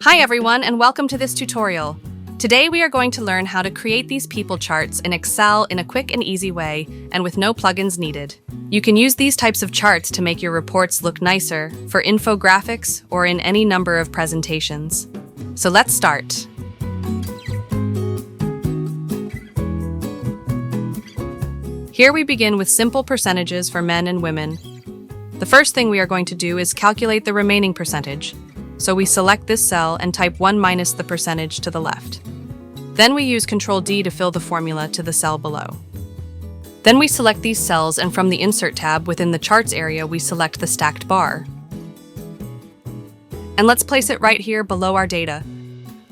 Hi everyone, and welcome to this tutorial. Today we are going to learn how to create these people charts in Excel in a quick and easy way and with no plugins needed. You can use these types of charts to make your reports look nicer for infographics or in any number of presentations. So let's start. Here we begin with simple percentages for men and women. The first thing we are going to do is calculate the remaining percentage. So we select this cell and type 1 minus the percentage to the left. Then we use Ctrl D to fill the formula to the cell below. Then we select these cells, and from the Insert tab within the Charts area we select the stacked bar. And let's place it right here below our data.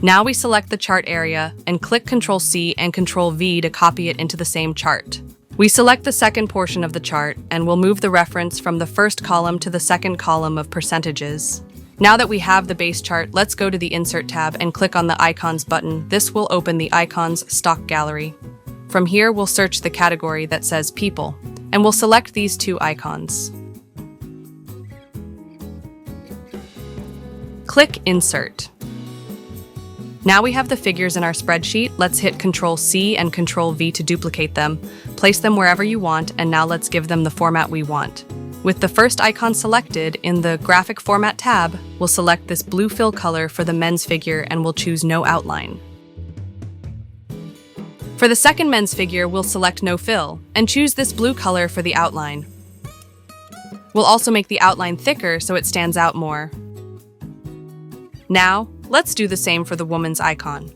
Now we select the chart area and click Ctrl C and Ctrl V to copy it into the same chart. We select the second portion of the chart and we'll move the reference from the first column to the second column of percentages. Now that we have the base chart, let's go to the Insert tab and click on the Icons button. This will open the Icons stock gallery. From here, we'll search the category that says People, and we'll select these two icons. Click Insert. Now we have the figures in our spreadsheet. Let's hit Ctrl C and Ctrl V to duplicate them. Place them wherever you want, and now let's give them the format we want. With the first icon selected, in the Graphic Format tab, we'll select this blue fill color for the men's figure and we'll choose No Outline. For the second men's figure, we'll select No Fill and choose this blue color for the outline. We'll also make the outline thicker so it stands out more. Now, let's do the same for the woman's icon.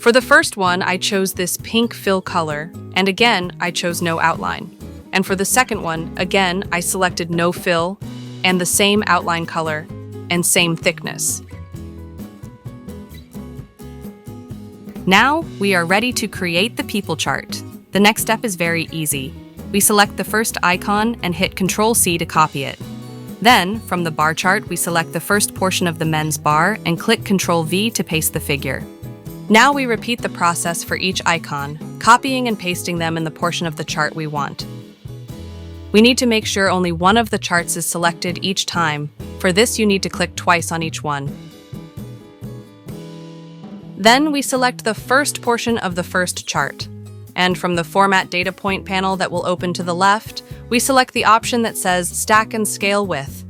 For the first one, I chose this pink fill color, and again, I chose No Outline. And for the second one, again, I selected No Fill and the same outline color and same thickness. Now we are ready to create the people chart. The next step is very easy. We select the first icon and hit Ctrl C to copy it. Then, from the bar chart, we select the first portion of the men's bar and click Ctrl V to paste the figure. Now we repeat the process for each icon, copying and pasting them in the portion of the chart we want. We need to make sure only one of the charts is selected each time. For this, you need to click twice on each one. Then we select the first portion of the first chart. And from the Format Data Point panel that will open to the left, we select the option that says Stack and Scale With.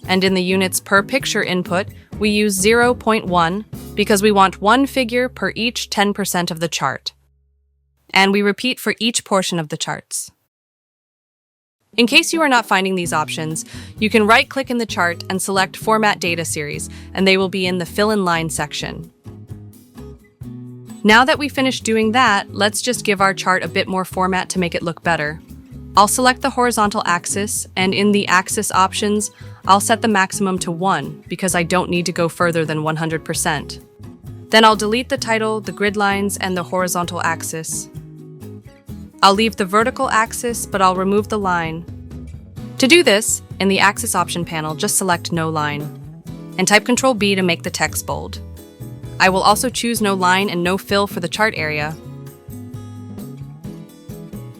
And in the units per picture input, we use 0.1 because we want one figure per each 10% of the chart. And we repeat for each portion of the charts. In case you are not finding these options, you can right-click in the chart and select Format Data Series, and they will be in the Fill in Line section. Now that we finished doing that, let's just give our chart a bit more format to make it look better. I'll select the horizontal axis, and in the axis options, I'll set the maximum to 1 because I don't need to go further than 100%. Then I'll delete the title, the grid lines, and the horizontal axis. I'll leave the vertical axis, but I'll remove the line. To do this, in the Axis option panel, just select No Line, and type Ctrl B to make the text bold. I will also choose No Line and No Fill for the chart area.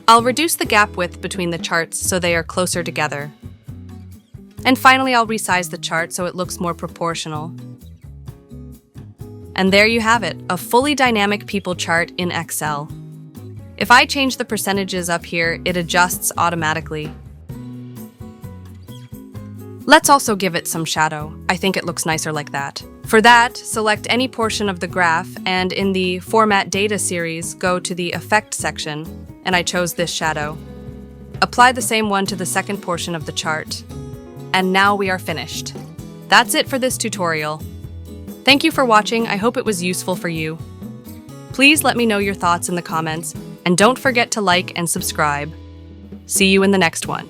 I'll reduce the gap width between the charts so they are closer together. And finally, I'll resize the chart so it looks more proportional. And there you have it, a fully dynamic people chart in Excel. If I change the percentages up here, it adjusts automatically. Let's also give it some shadow. I think it looks nicer like that. For that, select any portion of the graph, and in the Format Data series, go to the Effect section, and I chose this shadow. Apply the same one to the second portion of the chart. And now we are finished. That's it for this tutorial. Thank you for watching. I hope it was useful for you. Please let me know your thoughts in the comments, and don't forget to like and subscribe. See you in the next one.